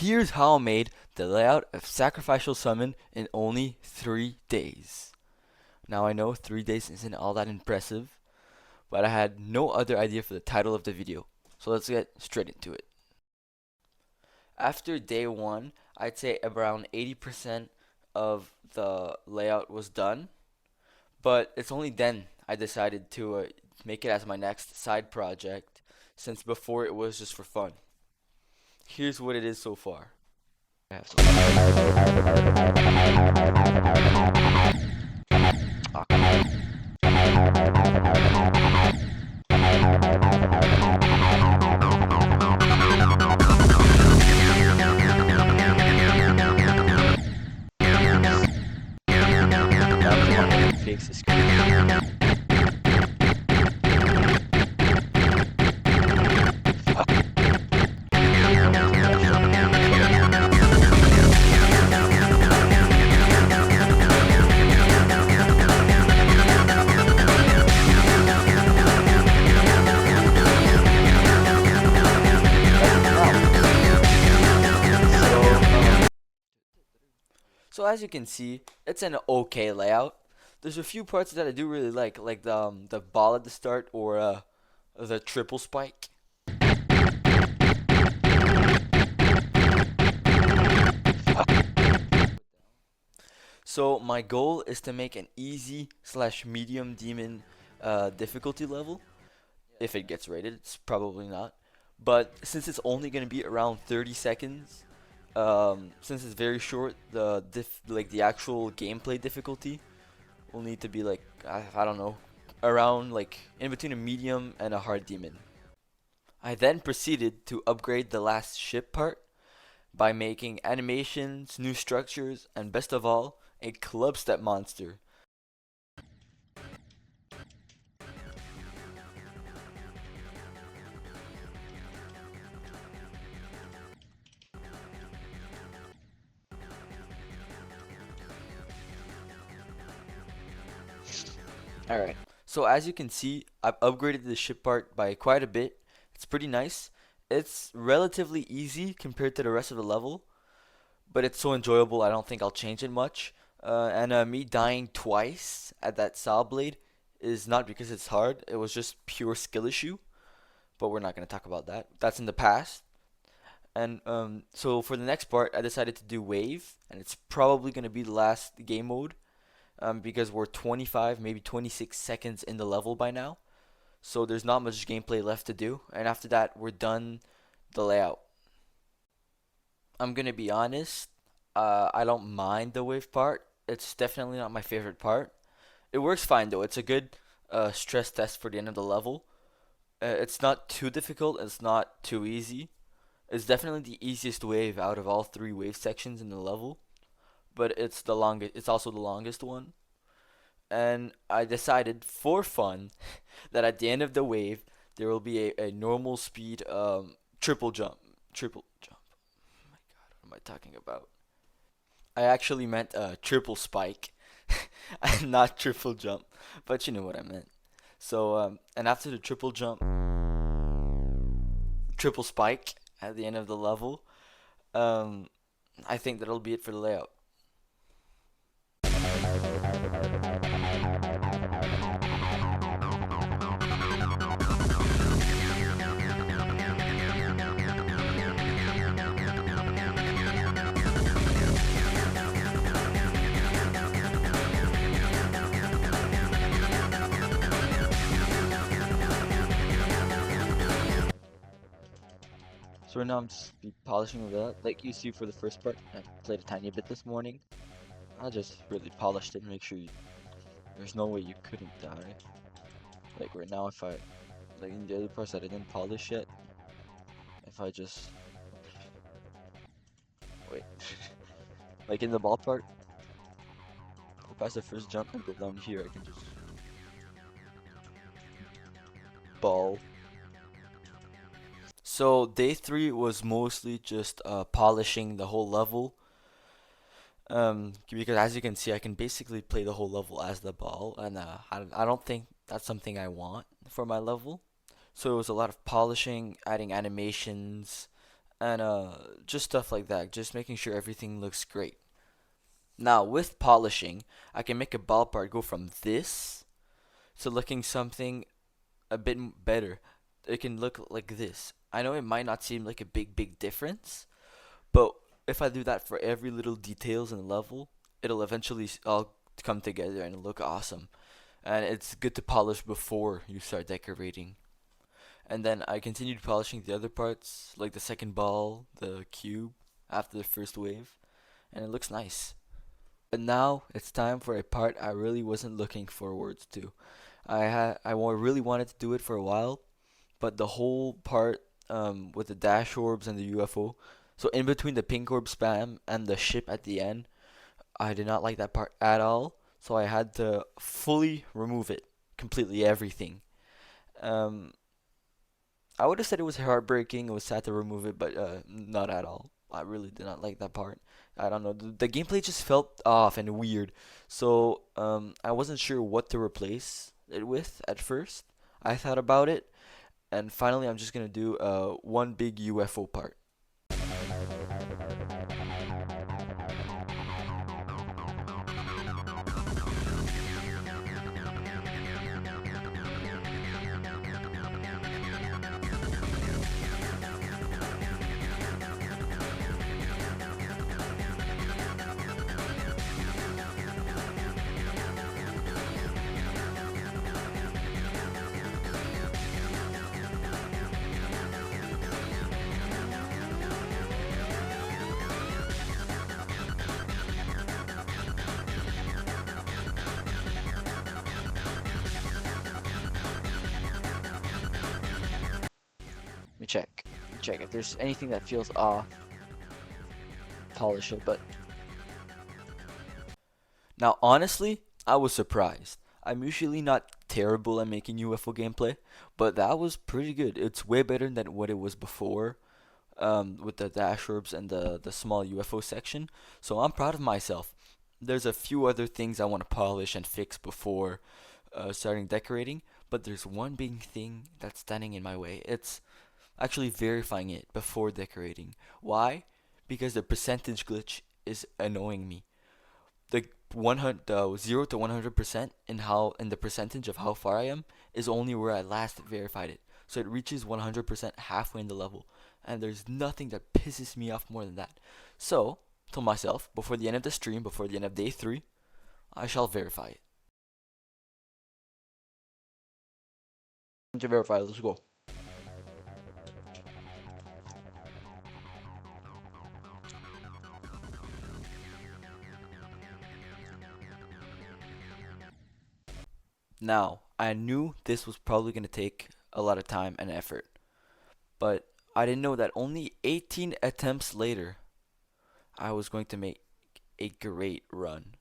Here's how I made the layout of Sacrificial Summon in only 3 days. Now I know 3 days isn't all that impressive, but I had no other idea for the title of the video. So let's get straight into it. After day 1, I'd say around 80% of the layout was done, but it's only then I decided to make it as my next side project, since before it was just for fun. Here's what it is so far. I have fix the screen. So as you can see, it's an okay layout. There's a few parts that I do really like the ball at the start or the triple spike. So my goal is to make an easy / medium demon difficulty level. If it gets rated, it's probably not. But since it's only going to be around 30 seconds, since it's very short, the actual gameplay difficulty will need to be like I don't know, around like in between a medium and a hard demon. I then proceeded to upgrade the last ship part by making animations, new structures, and best of all, a club step monster. Alright, so as you can see, I've upgraded the ship part by quite a bit. It's pretty nice. It's relatively easy compared to the rest of the level, but it's so enjoyable I don't think I'll change it much. Me dying twice at that saw blade is not because it's hard, it was just pure skill issue, but we're not going to talk about that. That's in the past. And so for the next part, I decided to do wave, and it's probably going to be the last game mode. Because we're 25, maybe 26 seconds in the level by now. So there's not much gameplay left to do. And after that, we're done the layout. I'm going to be honest, I don't mind the wave part. It's definitely not my favorite part. It works fine though. It's a good stress test for the end of the level. It's not too difficult. It's not too easy. It's definitely the easiest wave out of all 3 wave sections in the level. But it's also the longest one. And I decided for fun that at the end of the wave there will be a normal speed triple jump. Oh my god, what am I talking about? I actually meant triple spike, not triple jump, but you know what I meant. So and after the triple jump, triple spike at the end of the level, I think that'll be it for the layout. So right now I'm just polishing that, like you see for the first part. I played a tiny bit this morning. I just really polished it and make sure there's no way you couldn't die. Like right now, if I, like in the other parts that I didn't polish yet, if I just, wait, like in the ball part, go past the first jump and go down here, I can just ball. So day 3 was mostly just polishing the whole level. Because as you can see, I can basically play the whole level as the ball, and I don't think that's something I want for my level. So it was a lot of polishing, adding animations, and just stuff like that, just making sure everything looks great. Now with polishing, I can make a ball part go from this to looking something a bit better. It can look like this. I know it might not seem like a big difference, but if I do that for every little details in the level, it'll eventually all come together and look awesome. And it's good to polish before you start decorating. And then I continued polishing the other parts, like the second ball, the cube, after the first wave, and it looks nice. But now it's time for a part I really wasn't looking forward to. Really wanted to do it for a while, but the whole part with the dash orbs and the UFO, so in between the pink orb spam and the ship at the end, I did not like that part at all. So I had to fully remove it, completely everything. Um, I would have said it was heartbreaking. It was sad to remove it, but not at all. I really did not like that part. I don't know. The gameplay just felt off and weird. So I wasn't sure what to replace it with at first. I thought about it, and finally I'm just gonna do one big UFO part. Let me check. Check if there's anything that feels off. Polish it, but now honestly, I was surprised. I'm usually not terrible at making UFO gameplay, but that was pretty good. It's way better than what it was before, with the dash orbs and the small UFO section. So I'm proud of myself. There's a few other things I want to polish and fix before starting decorating, but there's one big thing that's standing in my way. It's actually verifying it before decorating. Why? Because the percentage glitch is annoying me. The 0 to 100% in the percentage of how far I am is only where I last verified it. So it reaches 100% halfway in the level, and there's nothing that pisses me off more than that. So, told myself before the end of the stream, before the end of day 3, I shall verify it. To verify, let's go. Now, I knew this was probably going to take a lot of time and effort, but I didn't know that only 18 attempts later, I was going to make a great run.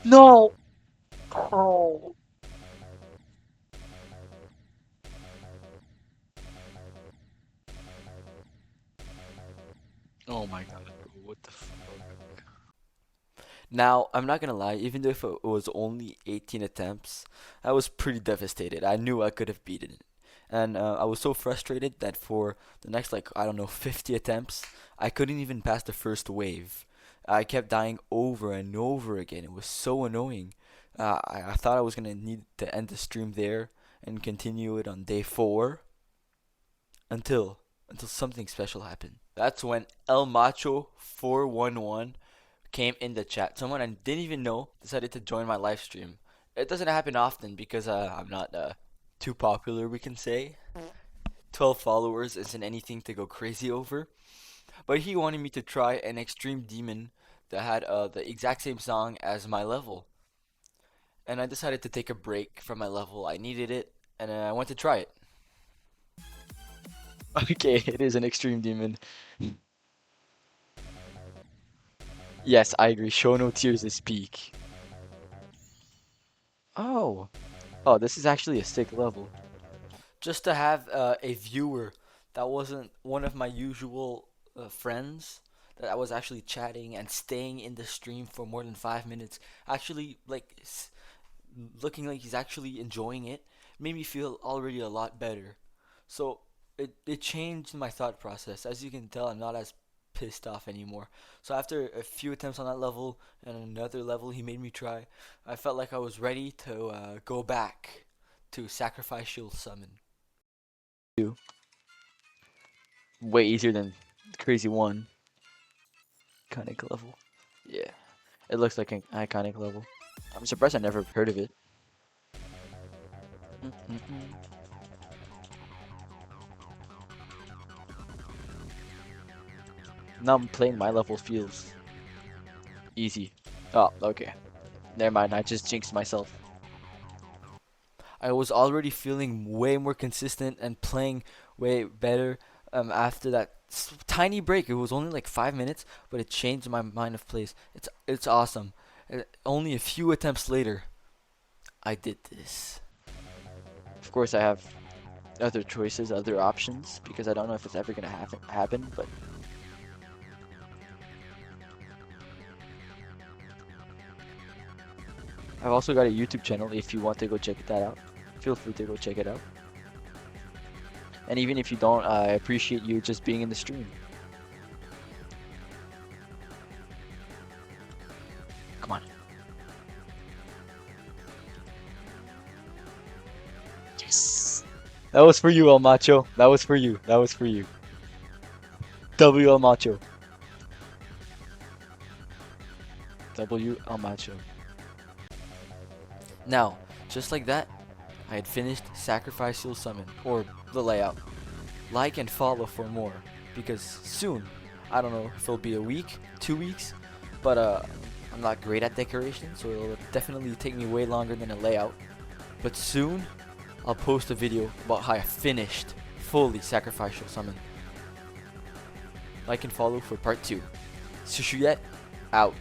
No! Oh. Oh my god, what the fuck? Now, I'm not gonna lie, even though if it was only 18 attempts, I was pretty devastated. I knew I could have beaten it. And I was so frustrated that for the next, like, I don't know, 50 attempts, I couldn't even pass the first wave. I kept dying over and over again. It was so annoying. I thought I was gonna need to end the stream there and continue it on day 4 until something special happened. That's when El Macho 411 came in the chat. Someone I didn't even know decided to join my live stream. It doesn't happen often because I'm not too popular, we can say. 12 followers isn't anything to go crazy over. But he wanted me to try an extreme demon that had the exact same song as my level. And I decided to take a break from my level. I needed it, and I went to try it. Okay, it is an extreme demon. Yes, I agree. Show no tears is peak. Oh. Oh, this is actually a sick level. Just to have a viewer that wasn't one of my usual friends, that I was actually chatting and staying in the stream for more than 5 minutes, actually like looking like he's actually enjoying it, made me feel already a lot better. So it changed my thought process. As you can tell, I'm not as pissed off anymore. So after a few attempts on that level and another level he made me try, I felt like I was ready to go back to Sacrificial Summon. Two. Way easier than Crazy One. Iconic level. Yeah. It looks like an iconic level. I'm surprised I never heard of it. Now I'm playing my level feels easy. Oh, okay. Never mind, I just jinxed myself. I was already feeling way more consistent and playing way better after that tiny break. It was only like 5 minutes, but it changed my mind of plays. It's awesome. Only a few attempts later, I did this. Of course, I have other choices, other options, because I don't know if it's ever gonna happen, but I've also got a YouTube channel if you want to go check that out. Feel free to go check it out. And even if you don't, I appreciate you just being in the stream. Come on. Yes. That was for you, El Macho. That was for you. That was for you. W El Macho. W El Macho. Now, just like that, I had finished Sacrificial Summon, or the layout. Like and follow for more, because soon, I don't know if it'll be a week, 2 weeks, but I'm not great at decoration, so it'll definitely take me way longer than a layout. But soon, I'll post a video about how I finished fully Sacrificial Summon. Like and follow for part 2. Sushuyet, out.